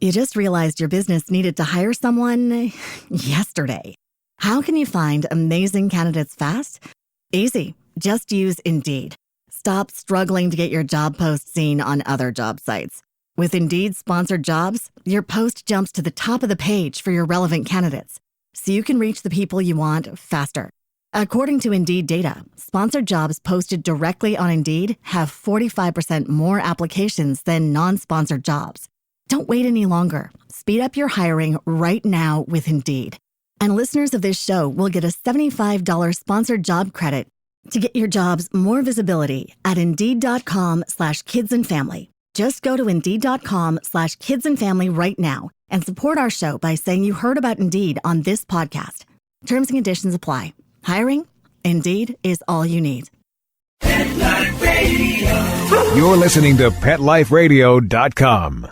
You just realized your business needed to hire someone yesterday. How can you find amazing candidates fast? Easy. Just use Indeed. Stop struggling to get your job post seen on other job sites. With Indeed sponsored jobs, your post jumps to the top of the page for your relevant candidates, so you can reach the people you want faster. According to Indeed data, sponsored jobs posted directly on Indeed have 45% more applications than non-sponsored jobs. Don't wait any longer. Speed up your hiring right now with Indeed. And listeners of this show will get a $75 sponsored job credit to get your jobs more visibility at Indeed.com/kidsandfamily. Just go to Indeed.com/kidsandfamily right now and support our show by saying you heard about Indeed on this podcast. Terms and conditions apply. Hiring? Indeed is all you need. Pet Life Radio. You're listening to PetLifeRadio.com.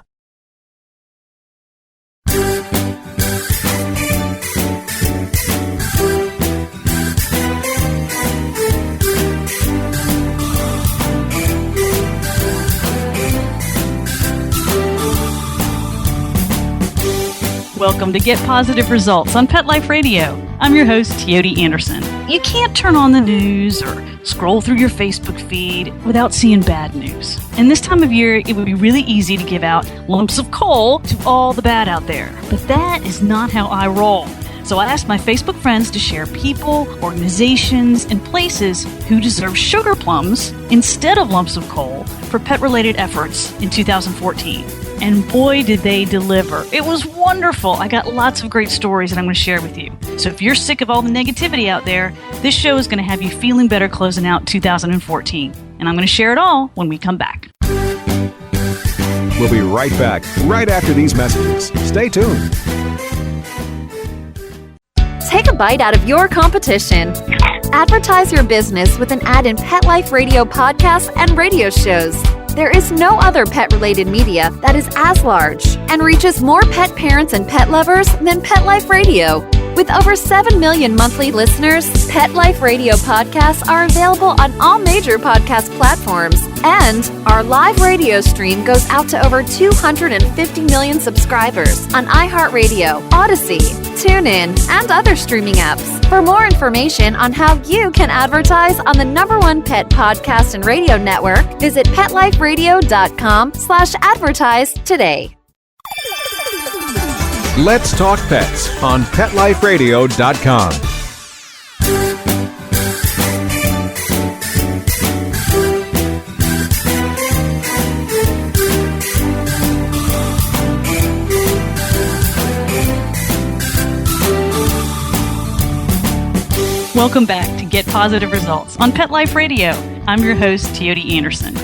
Welcome to Get Positive Results on Pet Life Radio. I'm your host, Teoti Anderson. You can't turn on the news or scroll through your Facebook feed without seeing bad news. And this time of year, it would be really easy to give out lumps of coal to all the bad out there. But that is not how I roll. So I asked my Facebook friends to share people, organizations, and places who deserve sugar plums instead of lumps of coal for pet-related efforts in 2014. And boy, did they deliver. It was wonderful. I got lots of great stories that I'm going to share with you. So if you're sick of all the negativity out there, this show is going to have you feeling better closing out 2014. And I'm going to share it all when we come back. We'll be right back, right after these messages. Stay tuned. Take a bite out of your competition. Advertise your business with an ad in Pet Life Radio podcasts and radio shows. There is no other pet-related media that is as large and reaches more pet parents and pet lovers than Pet Life Radio. With over 7 million monthly listeners, Pet Life Radio podcasts are available on all major podcast platforms, and our live radio stream goes out to over 250 million subscribers on iHeartRadio, Odyssey, TuneIn, and other streaming apps. For more information on how you can advertise on the #1 pet podcast and radio network, visit PetLifeRadio.com/advertise today. Let's talk pets on PetLifeRadio.com. Welcome back to Get Positive Results on Pet Life Radio. I'm your host, Teoti Anderson.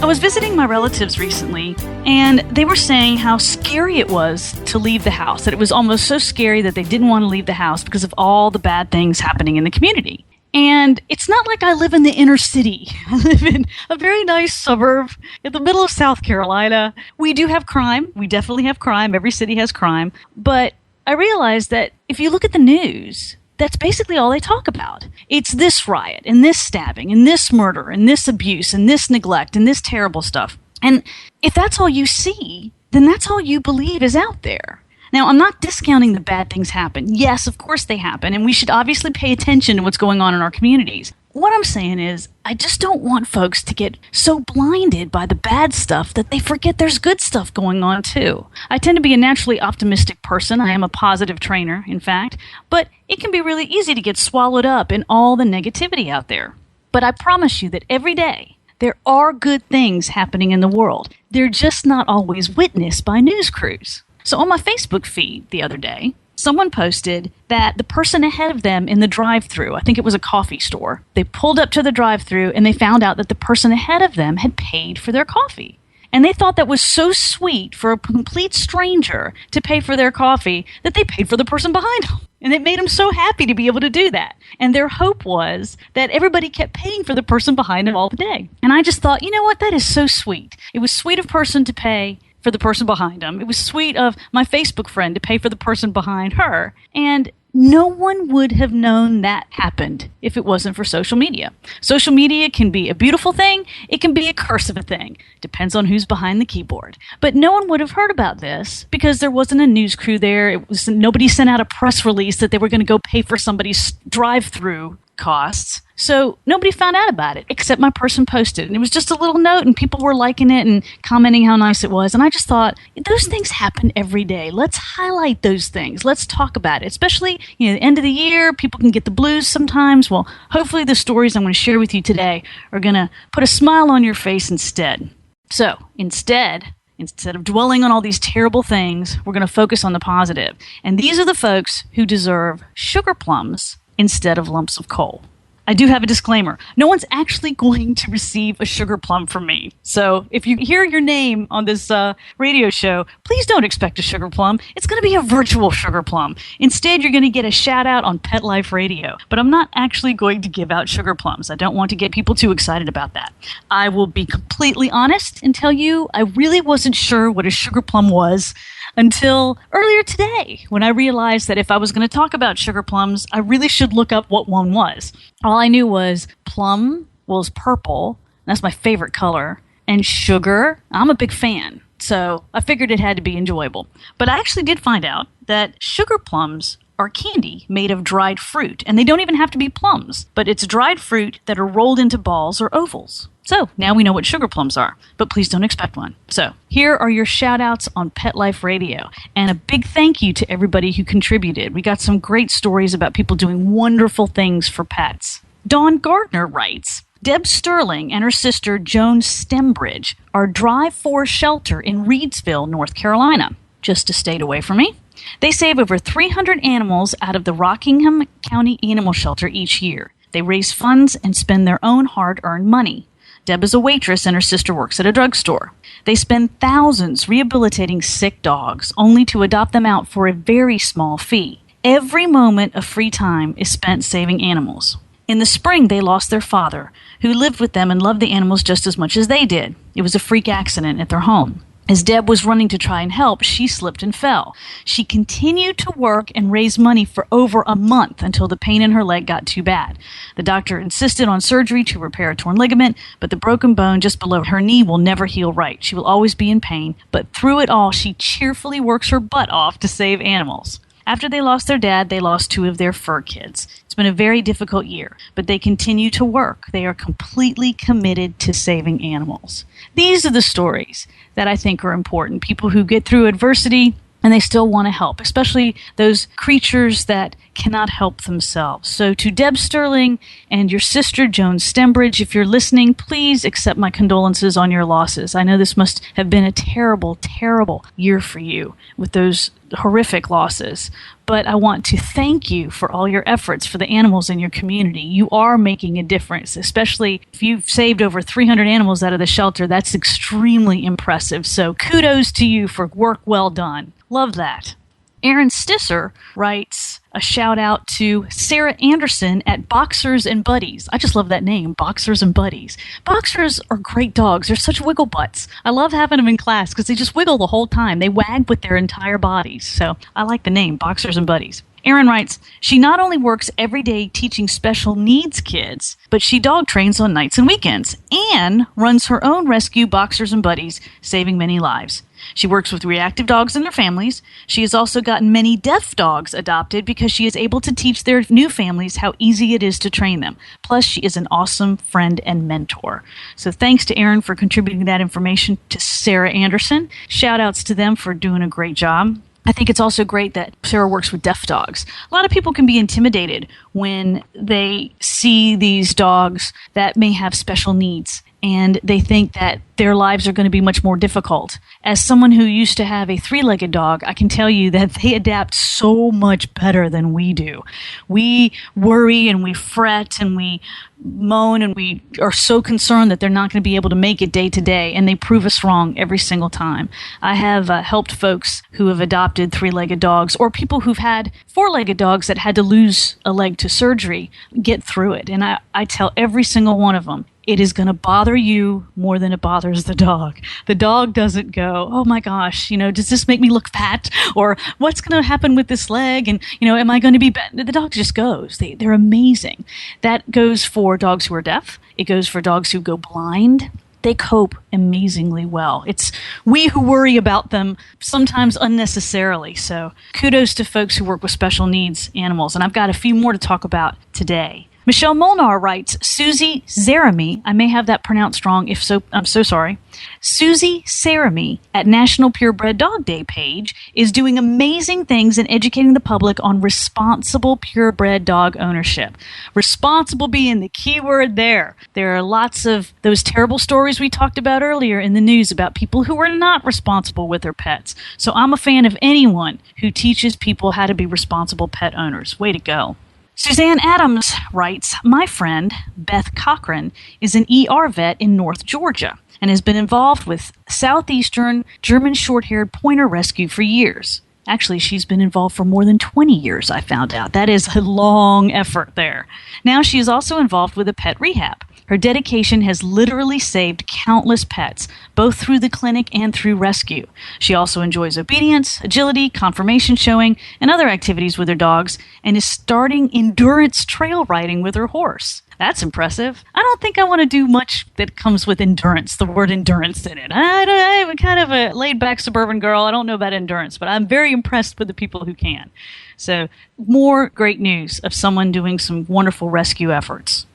I was visiting my relatives recently, and they were saying how scary it was to leave the house, that it was almost so scary that they didn't want to leave the house because of all the bad things happening in the community. And it's not like I live in the inner city. I live in a very nice suburb in the middle of South Carolina. We do have crime. We definitely have crime. Every city has crime. But I realized that if you look at the news, that's basically all they talk about. It's this riot, and this stabbing, and this murder, and this abuse, and this neglect, and this terrible stuff. And if that's all you see, then that's all you believe is out there. Now, I'm not discounting the bad things happen. Yes, of course they happen, and we should obviously pay attention to what's going on in our communities. What I'm saying is, I just don't want folks to get so blinded by the bad stuff that they forget there's good stuff going on too. I tend to be a naturally optimistic person. I am a positive trainer, in fact. But it can be really easy to get swallowed up in all the negativity out there. But I promise you that every day, there are good things happening in the world. They're just not always witnessed by news crews. So on my Facebook feed the other day, someone posted that the person ahead of them in the drive-thru, I think it was a coffee store, they pulled up to the drive-thru and they found out that the person ahead of them had paid for their coffee. And they thought that was so sweet for a complete stranger to pay for their coffee that they paid for the person behind them. And it made them so happy to be able to do that. And their hope was that everybody kept paying for the person behind them all the day. And I just thought, you know what, that is so sweet. It was sweet of a person to pay for the person behind them. It was sweet of my Facebook friend to pay for the person behind her. And No one would have known that happened if it wasn't for social media. Social media can be a beautiful thing. It can be a curse of a thing. Depends on who's behind the keyboard. But no one would have heard about this because there wasn't a news crew there. Nobody sent out a press release that they were going to go pay for somebody's drive-through costs. So nobody found out about it except my person posted. And it was just a little note and people were liking it and commenting how nice it was. And I just thought, those things happen every day. Let's highlight those things. Let's talk about it. Especially, the end of the year, people can get the blues sometimes. Well, hopefully the stories I'm going to share with you today are going to put a smile on your face instead. So instead of dwelling on all these terrible things, we're going to focus on the positive. And these are the folks who deserve sugar plums instead of lumps of coal. I do have a disclaimer. No one's actually going to receive a sugar plum from me. So if you hear your name on this radio show, please don't expect a sugar plum. It's going to be a virtual sugar plum. Instead, you're going to get a shout out on Pet Life Radio. But I'm not actually going to give out sugar plums. I don't want to get people too excited about that. I will be completely honest and tell you I really wasn't sure what a sugar plum was until earlier today when I realized that if I was going to talk about sugar plums, I really should look up what one was. All I knew was plum was purple. That's my favorite color. And sugar, I'm a big fan. So I figured it had to be enjoyable. But I actually did find out that sugar plums are candy made of dried fruit. And they don't even have to be plums. But it's dried fruit that are rolled into balls or ovals. So now we know what sugar plums are, but please don't expect one. So here are your shout outs on Pet Life Radio. And a big thank you to everybody who contributed. We got some great stories about people doing wonderful things for pets. Dawn Gardner writes, Deb Sterling and her sister Joan Stembridge are Drive For Shelter in Reidsville, North Carolina, just a state away from me. They save over 300 animals out of the Rockingham County Animal Shelter each year. They raise funds and spend their own hard-earned money. Deb is a waitress and her sister works at a drugstore. They spend thousands rehabilitating sick dogs, only to adopt them out for a very small fee. Every moment of free time is spent saving animals. In the spring, they lost their father, who lived with them and loved the animals just as much as they did. It was a freak accident at their home. As Deb was running to try and help, she slipped and fell. She continued to work and raise money for over a month until the pain in her leg got too bad. The doctor insisted on surgery to repair a torn ligament, but the broken bone just below her knee will never heal right. She will always be in pain, but through it all, she cheerfully works her butt off to save animals. After they lost their dad, they lost 2 of their fur kids. It's been a very difficult year, but they continue to work. They are completely committed to saving animals. These are the stories that I think are important. People who get through adversity and they still want to help, especially those creatures that cannot help themselves. So to Deb Sterling and your sister, Joan Stembridge, if you're listening, please accept my condolences on your losses. I know this must have been a terrible, terrible year for you with those horrific losses. But I want to thank you for all your efforts for the animals in your community. You are making a difference, especially if you've saved over 300 animals out of the shelter. That's extremely impressive. So kudos to you for work well done. Love that. Aaron Stisser writes a shout out to Sarah Anderson at Boxers and Buddies. I just love that name, Boxers and Buddies. Boxers are great dogs. They're such wiggle butts. I love having them in class because they just wiggle the whole time. They wag with their entire bodies. So I like the name, Boxers and Buddies. Aaron writes, she not only works every day teaching special needs kids, but she dog trains on nights and weekends and runs her own rescue Boxers and Buddies, saving many lives. She works with reactive dogs and their families. She has also gotten many deaf dogs adopted because she is able to teach their new families how easy it is to train them. Plus, she is an awesome friend and mentor. So thanks to Aaron for contributing that information to Sarah Anderson. Shout outs to them for doing a great job. I think it's also great that Sarah works with deaf dogs. A lot of people can be intimidated when they see these dogs that may have special needs, and they think that their lives are going to be much more difficult. As someone who used to have a 3-legged dog, I can tell you that they adapt so much better than we do. We worry and we fret and we moan and we are so concerned that they're not going to be able to make it day to day, and they prove us wrong every single time. I have helped folks who have adopted 3-legged dogs or people who've had 4-legged dogs that had to lose a leg to surgery get through it. And I tell every single one of them, it is going to bother you more than it bothers the dog. The dog doesn't go, oh my gosh, does this make me look fat? Or what's going to happen with this leg? And, am I going to be bad? The dog just goes. They're amazing. That goes for dogs who are deaf. It goes for dogs who go blind. They cope amazingly well. It's we who worry about them sometimes unnecessarily. So kudos to folks who work with special needs animals. And I've got a few more to talk about today. Michelle Molnar writes, Susie Zaramy, I may have that pronounced wrong, if so, I'm so sorry. Susie Zaramy at National Purebred Dog Day page is doing amazing things in educating the public on responsible purebred dog ownership. Responsible being the key word there. There are lots of those terrible stories we talked about earlier in the news about people who are not responsible with their pets. So I'm a fan of anyone who teaches people how to be responsible pet owners. Way to go. Suzanne Adams writes, my friend, Beth Cochran, is an ER vet in North Georgia and has been involved with Southeastern German Short-Haired Pointer Rescue for years. Actually, she's been involved for more than 20 years, I found out. That is a long effort there. Now she is also involved with a pet rehab. Her dedication has literally saved countless pets, both through the clinic and through rescue. She also enjoys obedience, agility, conformation showing, and other activities with her dogs, and is starting endurance trail riding with her horse. That's impressive. I don't think I want to do much that comes with endurance, the word endurance in it. I'm kind of a laid-back suburban girl. I don't know about endurance, but I'm very impressed with the people who can. So more great news of someone doing some wonderful rescue efforts.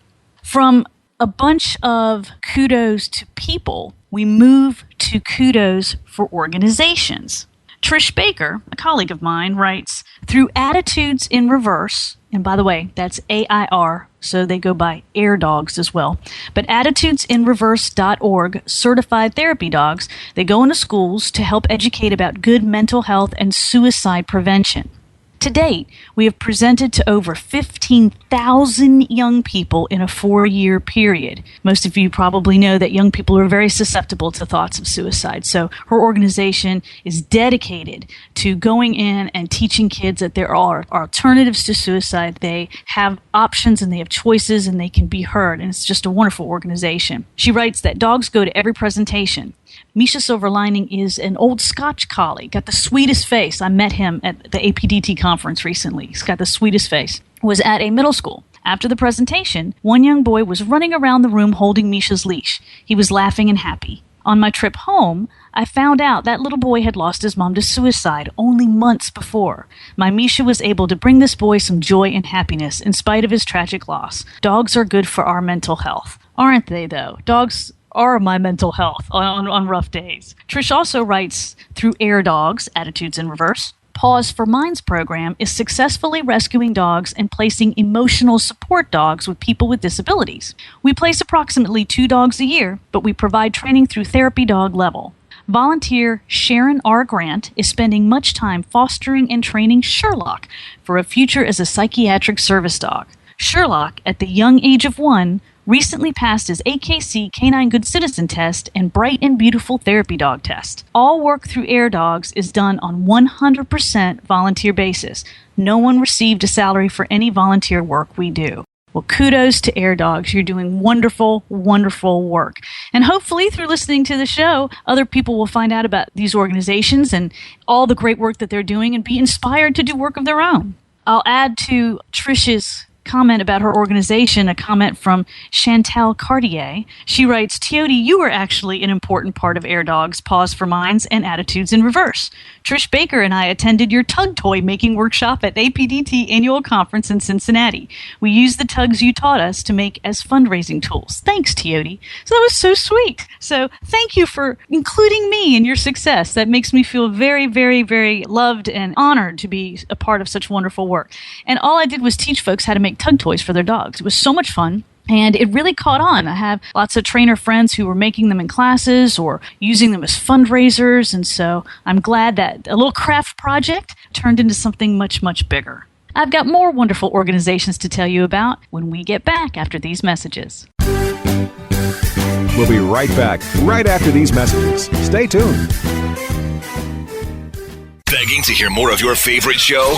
From a bunch of kudos to people, we move to kudos for organizations. Trish Baker, a colleague of mine, writes, through Attitudes in Reverse, and by the way, that's AIR, so they go by air dogs as well, but attitudesinreverse.org certified therapy dogs, they go into schools to help educate about good mental health and suicide prevention. To date, we have presented to over 15,000 young people in a 4-year period. Most of you probably know that young people are very susceptible to thoughts of suicide. So her organization is dedicated to going in and teaching kids that there are alternatives to suicide. They have options and they have choices and they can be heard. And it's just a wonderful organization. She writes that dogs go to every presentation. Misha Silverlining is an old Scotch collie, got the sweetest face. I met him at the APDT conference recently. He's got the sweetest face. Was at a middle school. After the presentation, one young boy was running around the room holding Misha's leash. He was laughing and happy. On my trip home, I found out that little boy had lost his mom to suicide only months before. My Misha was able to bring this boy some joy and happiness in spite of his tragic loss. Dogs are good for our mental health. Aren't they, though? Dogs are my mental health on rough days. Trish also writes, through Air Dogs, Attitudes in Reverse, Pause for Minds program is successfully rescuing dogs and placing emotional support dogs with people with disabilities. We place approximately 2 dogs a year, but we provide training through therapy dog level. Volunteer Sharon R. Grant is spending much time fostering and training Sherlock for a future as a psychiatric service dog. Sherlock, at the young age of 1, recently passed his AKC Canine Good Citizen test and Bright and Beautiful Therapy Dog test. All work through Air Dogs is done on 100% volunteer basis. No one received a salary for any volunteer work we do. Well, kudos to Air Dogs. You're doing wonderful, wonderful work. And hopefully through listening to the show, other people will find out about these organizations and all the great work that they're doing and be inspired to do work of their own. I'll add to Trish's comment about her organization, a comment from Chantal Cartier. She writes, Teoti, you are actually an important part of Air Dogs, Pause for Minds, and Attitudes in Reverse. Trish Baker and I attended your tug toy making workshop at APDT annual conference in Cincinnati. We used the tugs you taught us to make as fundraising tools. Thanks, Teoti. So that was so sweet. So thank you for including me in your success. That makes me feel very, very, very loved and honored to be a part of such wonderful work. And all I did was teach folks how to make tug toys for their dogs. It was so much fun. And it really caught on. I have lots of trainer friends who were making them in classes or using them as fundraisers. And so I'm glad that a little craft project turned into something much, much bigger. I've got more wonderful organizations to tell you about when we get back after these messages. We'll be right back right after these messages. Stay tuned. Begging to hear more of your favorite show?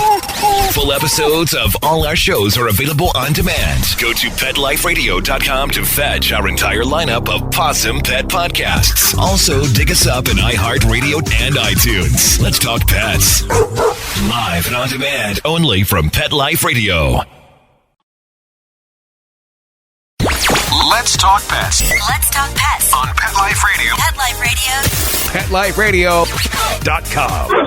Full episodes of all our shows are available on demand. Go to PetLifeRadio.com to fetch our entire lineup of Possum Pet podcasts. Also, dig us up in iHeartRadio and iTunes. Let's talk pets. Live and on demand only from Pet Life Radio. Let's talk pets Let's talk pets on Pet Life Radio. Pet Life Radio. PetLifeRadio.com.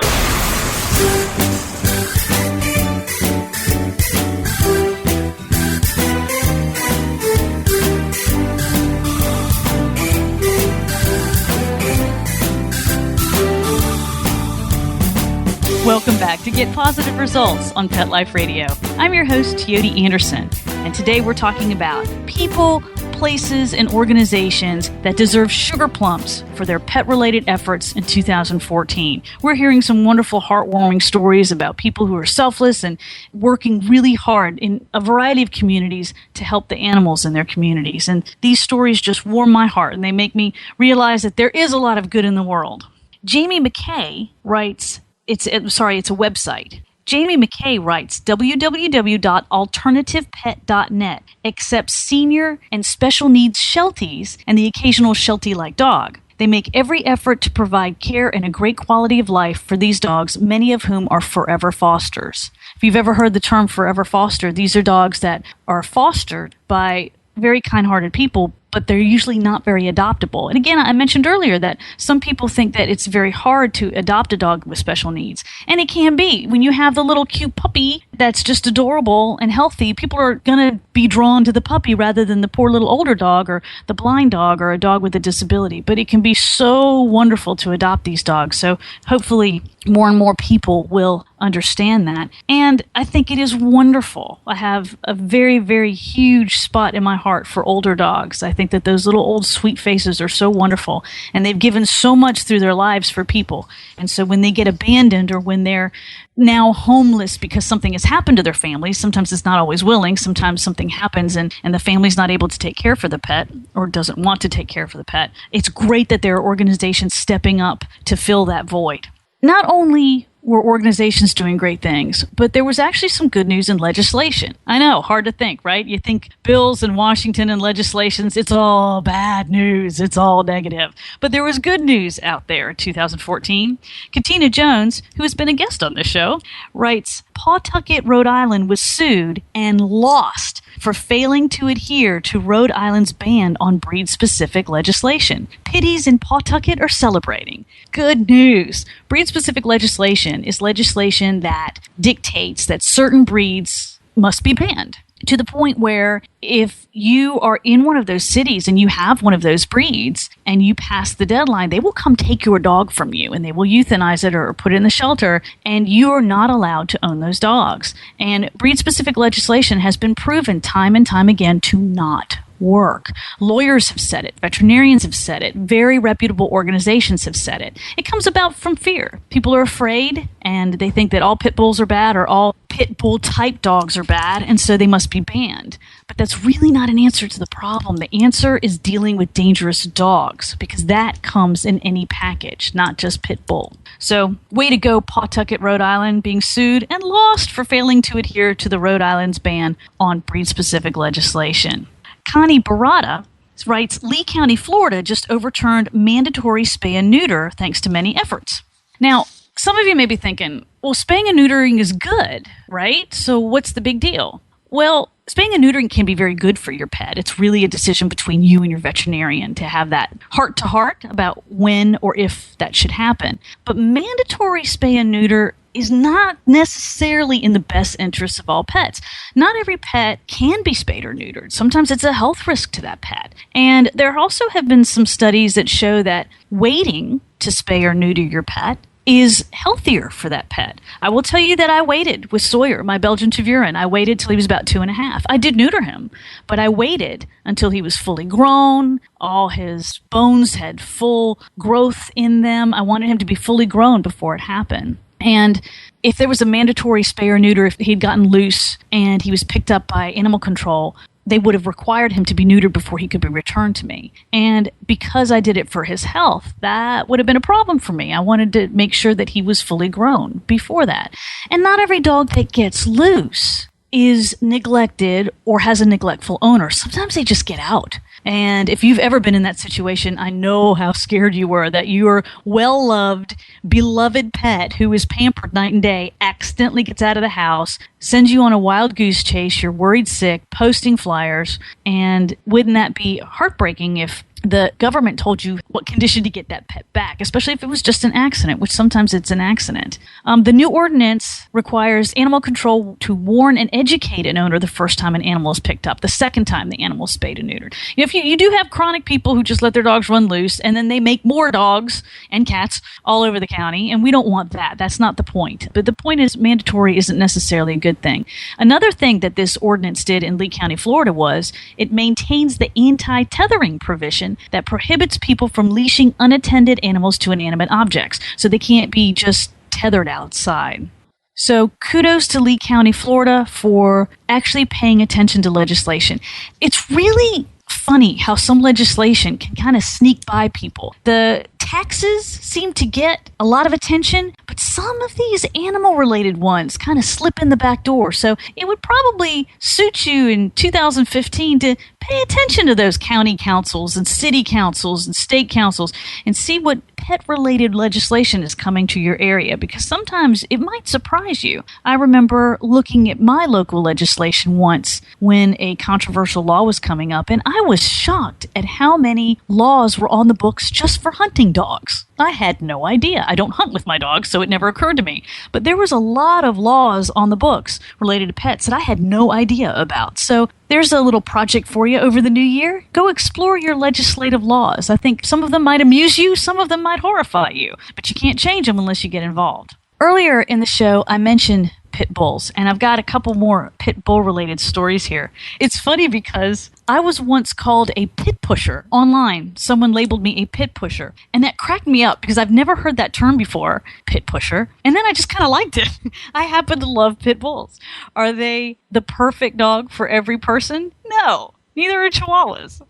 Welcome back to Get Positive Results on Pet Life Radio. I'm your host, Teoti Anderson, and today we're talking about people, places, and organizations that deserve sugar plums for their pet-related efforts in 2014. We're hearing some wonderful, heartwarming stories about people who are selfless and working really hard in a variety of communities to help the animals in their communities. And these stories just warm my heart, and they make me realize that there is a lot of good in the world. Jamie McKay writes... It's a website. Jamie McKay writes, www.alternativepet.net accepts senior and special needs shelties and the occasional sheltie-like dog. They make every effort to provide care and a great quality of life for these dogs, many of whom are forever fosters. If you've ever heard the term forever foster, these are dogs that are fostered by very kind-hearted people, but they're usually not very adoptable. And again, I mentioned earlier that some people think that it's very hard to adopt a dog with special needs. And it can be. When you have the little cute puppy that's just adorable and healthy, people are going to be drawn to the puppy rather than the poor little older dog or the blind dog or a dog with a disability. But it can be so wonderful to adopt these dogs. So hopefully more and more people will understand that. And I think it is wonderful. I have a very, very huge spot in my heart for older dogs. I think that those little old sweet faces are so wonderful, and they've given so much through their lives for people. And so when they get abandoned or when they're now homeless because something has happened to their family, sometimes it's not always willing, sometimes something happens and the family's not able to take care for the pet or doesn't want to take care for the pet. It's great that there are organizations stepping up to fill that void. Not only were organizations doing great things, but there was actually some good news in legislation. I know, hard to think, right? You think bills in Washington and legislations, it's all bad news, it's all negative. But there was good news out there in 2014. Katina Jones, who has been a guest on this show, writes, Pawtucket, Rhode Island was sued and lost for failing to adhere to Rhode Island's ban on breed-specific legislation. Pitties in Pawtucket are celebrating. Good news. Breed-specific legislation is legislation that dictates that certain breeds must be banned, to the point where if you are in one of those cities and you have one of those breeds and you pass the deadline, they will come take your dog from you and they will euthanize it or put it in the shelter, and you are not allowed to own those dogs. And breed-specific legislation has been proven time and time again to not work. Lawyers have said it. Veterinarians have said it. Very reputable organizations have said it. It comes about from fear. People are afraid, and they think that all pit bulls are bad or all pit bull type dogs are bad, and so they must be banned. But that's really not an answer to the problem. The answer is dealing with dangerous dogs, because that comes in any package, not just pit bull. So, way to go, Pawtucket, Rhode Island, being sued and lost for failing to adhere to the Rhode Island's ban on breed-specific legislation. Connie Barata writes, Lee County, Florida just overturned mandatory spay and neuter thanks to many efforts. Now, some of you may be thinking, well, spaying and neutering is good, right? So what's the big deal? Well, spaying and neutering can be very good for your pet. It's really a decision between you and your veterinarian to have that heart-to-heart about when or if that should happen. But mandatory spay and neuter is not necessarily in the best interest of all pets. Not every pet can be spayed or neutered. Sometimes it's a health risk to that pet. And there also have been some studies that show that waiting to spay or neuter your pet is healthier for that pet. I will tell you that I waited with Sawyer, my Belgian Tervuren. I waited till he was about 2.5. I did neuter him, but I waited until he was fully grown. All his bones had full growth in them. I wanted him to be fully grown before it happened. And if there was a mandatory spay or neuter, if he'd gotten loose and he was picked up by animal control, they would have required him to be neutered before he could be returned to me. And because I did it for his health, that would have been a problem for me. I wanted to make sure that he was fully grown before that. And not every dog that gets loose is neglected or has a neglectful owner. Sometimes they just get out. And if you've ever been in that situation, I know how scared you were that your well-loved, beloved pet who is pampered night and day accidentally gets out of the house, sends you on a wild goose chase, you're worried sick, posting flyers, and wouldn't that be heartbreaking if the government told you what condition to get that pet back, especially if it was just an accident, which sometimes it's an accident. The new ordinance requires animal control to warn and educate an owner the first time an animal is picked up, the second time the animal is spayed and neutered. If you do have chronic people who just let their dogs run loose, and then they make more dogs and cats all over the county, and we don't want that. That's not the point. But the point is mandatory isn't necessarily a good thing. Another thing that this ordinance did in Lee County, Florida was it maintains the anti-tethering provision that prohibits people from leashing unattended animals to inanimate objects, so they can't be just tethered outside. So kudos to Lee County, Florida for actually paying attention to legislation. It's really funny how some legislation can kind of sneak by people. The taxes seem to get a lot of attention, but some of these animal-related ones kind of slip in the back door. So it would probably suit you in 2015 to pay attention to those county councils and city councils and state councils and see what pet-related legislation is coming to your area, because sometimes it might surprise you. I remember looking at my local legislation once when a controversial law was coming up, and I was shocked at how many laws were on the books just for hunting dogs. I had no idea. I don't hunt with my dogs, so it never occurred to me. But there was a lot of laws on the books related to pets that I had no idea about. So there's a little project for you over the new year. Go explore your legislative laws. I think some of them might amuse you, some of them might horrify you, but you can't change them unless you get involved. Earlier in the show, I mentioned pit bulls, and I've got a couple more pit bull related stories here. It's funny because I was once called a pit pusher online. Someone labeled me a pit pusher, and that cracked me up because I've never heard that term before, pit pusher, and then I just kind of liked it. I happen to love pit bulls. Are they the perfect dog for every person? No. Neither are Chihuahuas.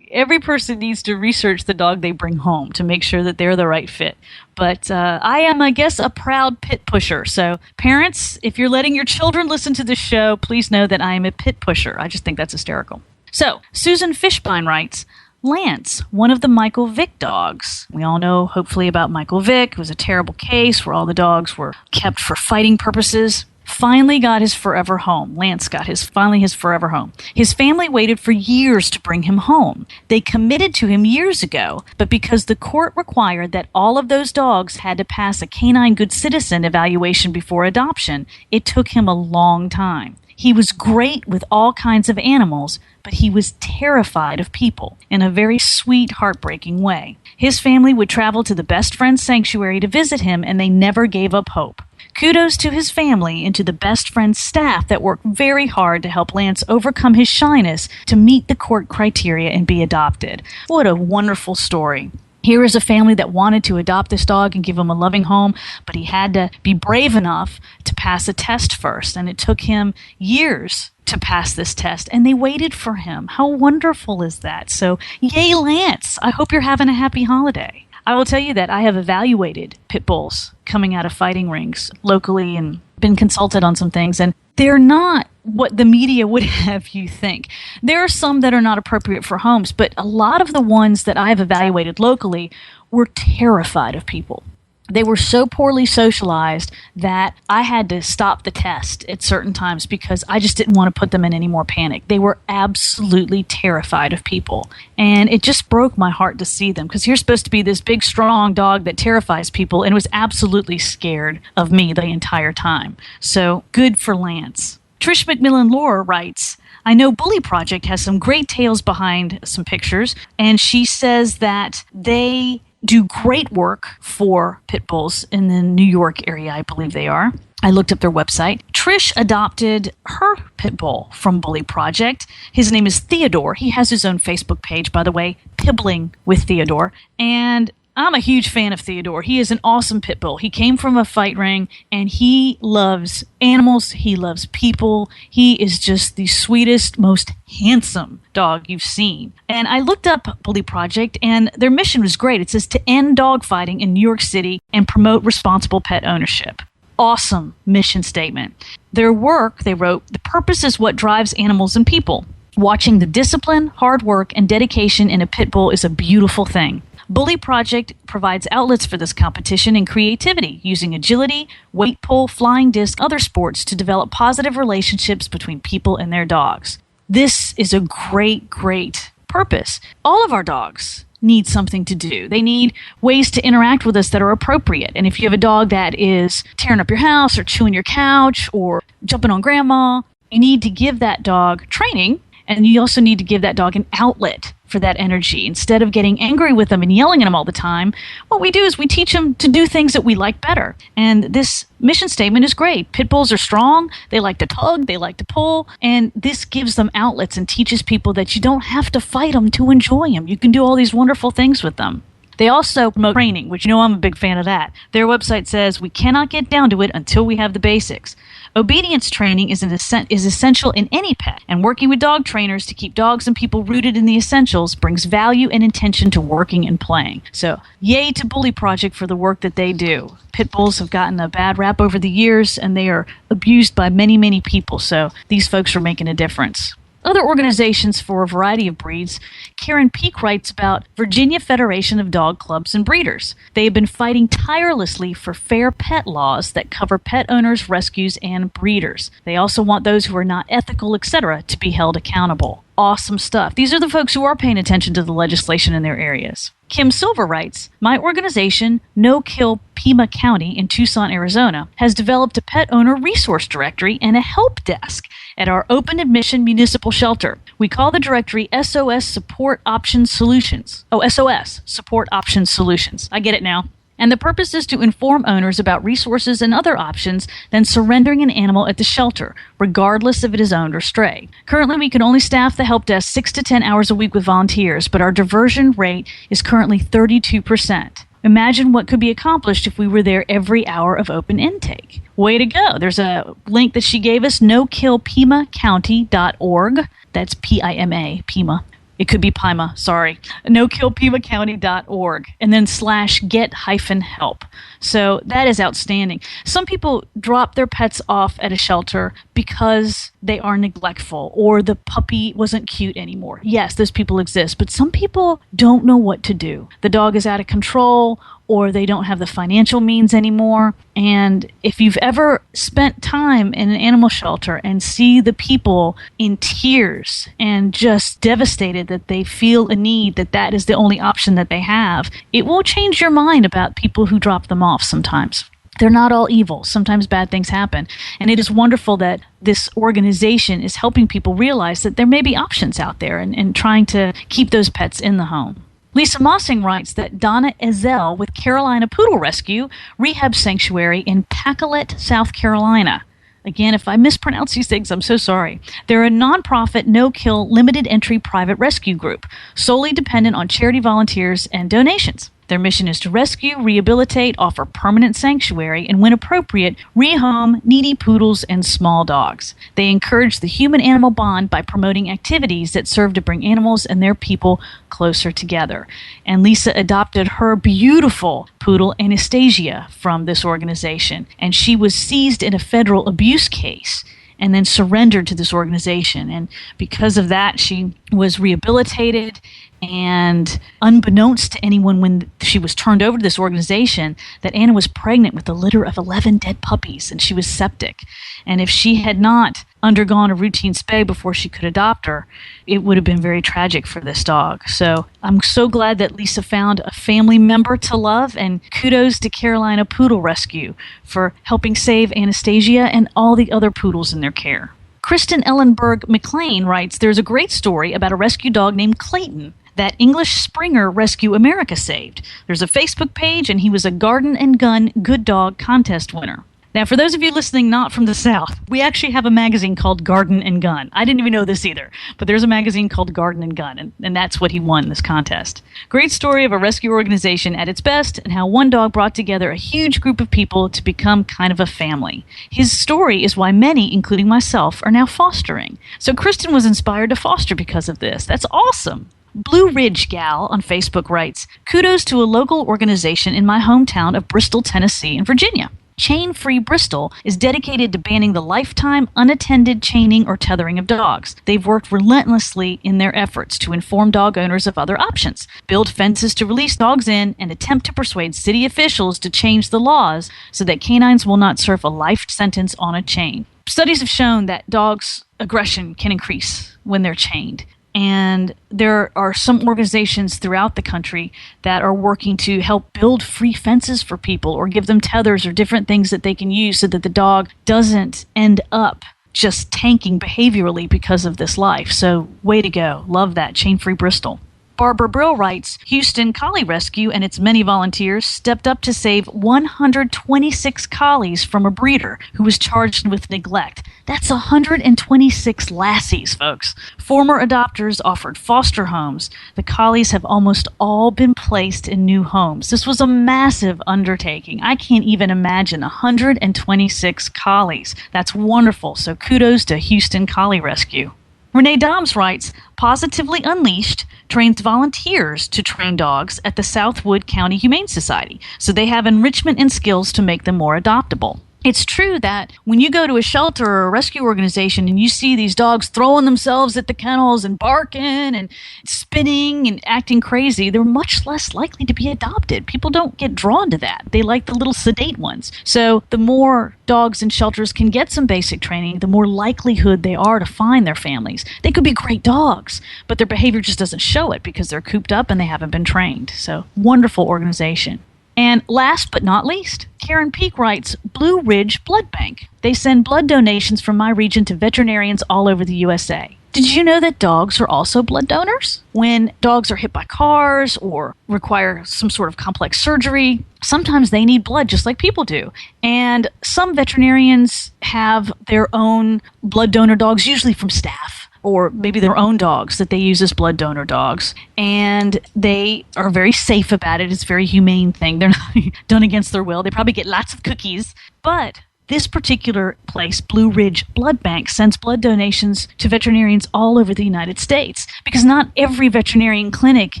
Every person needs to research the dog they bring home to make sure that they're the right fit. But I am, I guess, a proud pit pusher. So parents, if you're letting your children listen to this show, please know that I am a pit pusher. I just think that's hysterical. So Susan Fishbein writes, Lance, one of the Michael Vick dogs. We all know, hopefully, about Michael Vick. It was a terrible case where all the dogs were kept for fighting purposes. Finally got his forever home. Lance got his forever home. His family waited for years to bring him home. They committed to him years ago, but because the court required that all of those dogs had to pass a canine good citizen evaluation before adoption, it took him a long time. He was great with all kinds of animals, but he was terrified of people in a very sweet, heartbreaking way. His family would travel to the best friend's sanctuary to visit him, and they never gave up hope. Kudos to his family and to the best friend's staff that worked very hard to help Lance overcome his shyness to meet the court criteria and be adopted. What a wonderful story. Here is a family that wanted to adopt this dog and give him a loving home, but he had to be brave enough to pass a test first, and it took him years to pass this test, and they waited for him. How wonderful is that? So, yay, Lance. I hope you're having a happy holiday. I will tell you that I have evaluated pit bulls coming out of fighting rings locally and been consulted on some things, and they're not what the media would have you think. There are some that are not appropriate for homes, but a lot of the ones that I've evaluated locally were terrified of people. They were so poorly socialized that I had to stop the test at certain times because I just didn't want to put them in any more panic. They were absolutely terrified of people. And it just broke my heart to see them, because you're supposed to be this big, strong dog that terrifies people, and was absolutely scared of me the entire time. So good for Lance. Trish McMillan Laura writes, I know Bully Project has some great tales behind some pictures, and she says that they do great work for pit bulls in the New York area, I believe they are. I looked up their website. Trish adopted her pit bull from Bully Project. His name is Theodore. He has his own Facebook page, by the way, Pibbling with Theodore. And I'm a huge fan of Theodore. He is an awesome pit bull. He came from a fight ring, and he loves animals. He loves people. He is just the sweetest, most handsome dog you've seen. And I looked up Bully Project, and their mission was great. It says to end dog fighting in New York City and promote responsible pet ownership. Awesome mission statement. Their work, they wrote, the purpose is what drives animals and people. Watching the discipline, hard work, and dedication in a pit bull is a beautiful thing. Bully Project provides outlets for this competition and creativity, using agility, weight pull, flying disc, other sports to develop positive relationships between people and their dogs. This is a great, great purpose. All of our dogs need something to do. They need ways to interact with us that are appropriate. And if you have a dog that is tearing up your house or chewing your couch or jumping on grandma, you need to give that dog training, and you also need to give that dog an outlet for that energy. Instead of getting angry with them and yelling at them all the time, what we do is we teach them to do things that we like better. And this mission statement is great. Pit bulls are strong. They like to tug. They like to pull. And this gives them outlets and teaches people that you don't have to fight them to enjoy them. You can do all these wonderful things with them. They also promote training, which I'm a big fan of that. Their website says, we cannot get down to it until we have the basics. Obedience training is essential in any pet, and working with dog trainers to keep dogs and people rooted in the essentials brings value and intention to working and playing. So, yay to Bully Project for the work that they do. Pit bulls have gotten a bad rap over the years, and they are abused by many, many people, so these folks are making a difference. Other organizations for a variety of breeds. Karen Peake writes about Virginia Federation of Dog Clubs and Breeders. They have been fighting tirelessly for fair pet laws that cover pet owners, rescues, and breeders. They also want those who are not ethical, etc., to be held accountable. Awesome stuff. These are the folks who are paying attention to the legislation in their areas. Kim Silver writes, my organization, No Kill Pima County in Tucson, Arizona, has developed a pet owner resource directory and a help desk at our open admission municipal shelter. We call the directory SOS Support Options Solutions. Oh, SOS, Support Options Solutions. I get it now. And the purpose is to inform owners about resources and other options than surrendering an animal at the shelter, regardless if it is owned or stray. Currently, we can only staff the help desk 6 to 10 hours a week with volunteers, but our diversion rate is currently 32%. Imagine what could be accomplished if we were there every hour of open intake. Way to go. There's a link that she gave us, nokillpimacounty.org. That's P-I-M-A, Pima. It could be Pima, sorry. nokillpimacounty.org. And then /get-help. So that is outstanding. Some people drop their pets off at a shelter because they are neglectful or the puppy wasn't cute anymore. Yes, those people exist, but some people don't know what to do. The dog is out of control, or they don't have the financial means anymore. And if you've ever spent time in an animal shelter and see the people in tears and just devastated that they feel a need, that is the only option that they have, it will change your mind about people who drop them off sometimes. They're not all evil. Sometimes bad things happen. And it is wonderful that this organization is helping people realize that there may be options out there and trying to keep those pets in the home. Lisa Mossing writes that Donna Ezel with Carolina Poodle Rescue Rehab Sanctuary in Pacolet, South Carolina. Again, if I mispronounce these things, I'm so sorry. They're a nonprofit, no-kill, limited-entry private rescue group, solely dependent on charity volunteers and donations. Their mission is to rescue, rehabilitate, offer permanent sanctuary, and when appropriate, rehome needy poodles and small dogs. They encourage the human-animal bond by promoting activities that serve to bring animals and their people closer together. And Lisa adopted her beautiful poodle, Anastasia, from this organization, and she was seized in a federal abuse case and then surrendered to this organization. And because of that, she was rehabilitated. And unbeknownst to anyone when she was turned over to this organization, that Anna was pregnant with a litter of 11 dead puppies, and she was septic. And if she had not undergone a routine spay before she could adopt her, it would have been very tragic for this dog. So I'm so glad that Lisa found a family member to love, and kudos to Carolina Poodle Rescue for helping save Anastasia and all the other poodles in their care. Kristen Ellenberg McLean writes, there's a great story about a rescue dog named Clayton that English Springer Rescue America saved. There's a Facebook page, and he was a Garden and Gun Good Dog contest winner. Now, for those of you listening not from the South, we actually have a magazine called Garden and Gun. I didn't even know this either, but there's a magazine called Garden and Gun, and that's what he won this contest. Great story of a rescue organization at its best and how one dog brought together a huge group of people to become kind of a family. His story is why many, including myself, are now fostering. So Kristen was inspired to foster because of this. That's awesome. Blue Ridge Gal on Facebook writes, "Kudos to a local organization in my hometown of Bristol, Tennessee and Virginia. Chain Free Bristol is dedicated to banning the lifetime unattended chaining or tethering of dogs. They've worked relentlessly in their efforts to inform dog owners of other options, build fences to release dogs in, and attempt to persuade city officials to change the laws so that canines will not serve a life sentence on a chain." Studies have shown that dogs' aggression can increase when they're chained. And there are some organizations throughout the country that are working to help build free fences for people or give them tethers or different things that they can use so that the dog doesn't end up just tanking behaviorally because of this life. So way to go. Love that. Chain Free Bristol. Barbara Brill writes, "Houston Collie Rescue and its many volunteers stepped up to save 126 collies from a breeder who was charged with neglect. That's 126 lassies, folks. Former adopters offered foster homes. The collies have almost all been placed in new homes. This was a massive undertaking. I can't even imagine 126 collies. That's wonderful. So kudos to Houston Collie Rescue." Renee Doms writes, "Positively Unleashed trains volunteers to train dogs at the Southwood County Humane Society, so they have enrichment and skills to make them more adoptable." It's true that when you go to a shelter or a rescue organization and you see these dogs throwing themselves at the kennels and barking and spinning and acting crazy, they're much less likely to be adopted. People don't get drawn to that. They like the little sedate ones. So the more dogs in shelters can get some basic training, the more likelihood they are to find their families. They could be great dogs, but their behavior just doesn't show it because they're cooped up and they haven't been trained. So wonderful organization. And last but not least, Karen Peak writes, Blue Ridge Blood Bank. They send blood donations from my region to veterinarians all over the USA. Did you know that dogs are also blood donors? When dogs are hit by cars or require some sort of complex surgery, sometimes they need blood just like people do. And some veterinarians have their own blood donor dogs, usually from staff, or maybe their own dogs that they use as blood donor dogs. And they are very safe about it. It's a very humane thing. They're not done against their will. They probably get lots of cookies. But this particular place, Blue Ridge Blood Bank, sends blood donations to veterinarians all over the United States because not every veterinarian clinic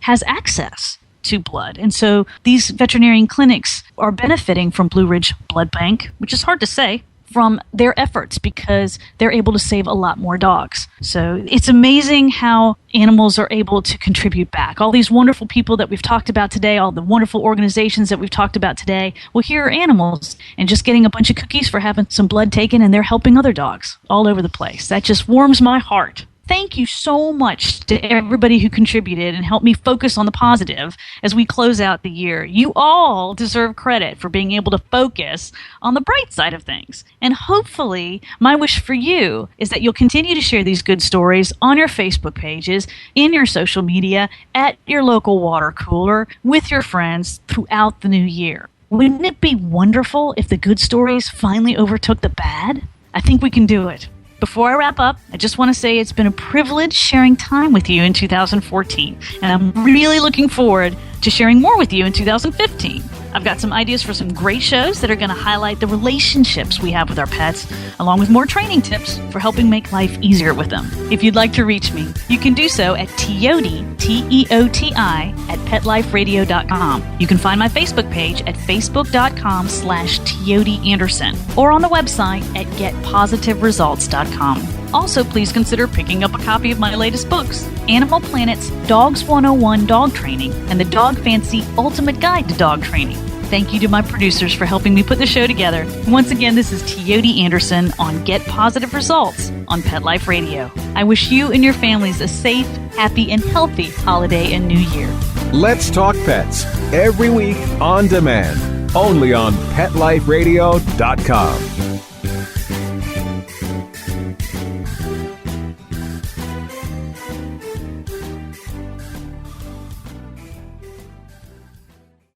has access to blood. And so these veterinarian clinics are benefiting from Blue Ridge Blood Bank, which is hard to say, from their efforts because they're able to save a lot more dogs. So it's amazing how animals are able to contribute back. All these wonderful people that we've talked about today, all the wonderful organizations that we've talked about today, well, here are animals and just getting a bunch of cookies for having some blood taken, and they're helping other dogs all over the place. That just warms my heart. Thank you so much to everybody who contributed and helped me focus on the positive as we close out the year. You all deserve credit for being able to focus on the bright side of things. And hopefully, my wish for you is that you'll continue to share these good stories on your Facebook pages, in your social media, at your local water cooler, with your friends throughout the new year. Wouldn't it be wonderful if the good stories finally overtook the bad? I think we can do it. Before I wrap up, I just want to say it's been a privilege sharing time with you in 2014, and I'm really looking forward to sharing more with you in 2015. I've got some ideas for some great shows that are going to highlight the relationships we have with our pets, along with more training tips for helping make life easier with them. If you'd like to reach me, you can do so at Teoti, T-E-O-T-I, at PetLifeRadio.com. You can find my Facebook page at Facebook.com/Teoti Anderson, or on the website at GetPositiveResults.com. Also, please consider picking up a copy of my latest books, Animal Planet's Dogs 101 Dog Training and the Dog Fancy Ultimate Guide to Dog Training. Thank you to my producers for helping me put the show together. Once again, this is Teoti Anderson on Get Positive Results on Pet Life Radio. I wish you and your families a safe, happy, and healthy holiday and new year. Let's Talk Pets, every week on demand, only on PetLifeRadio.com.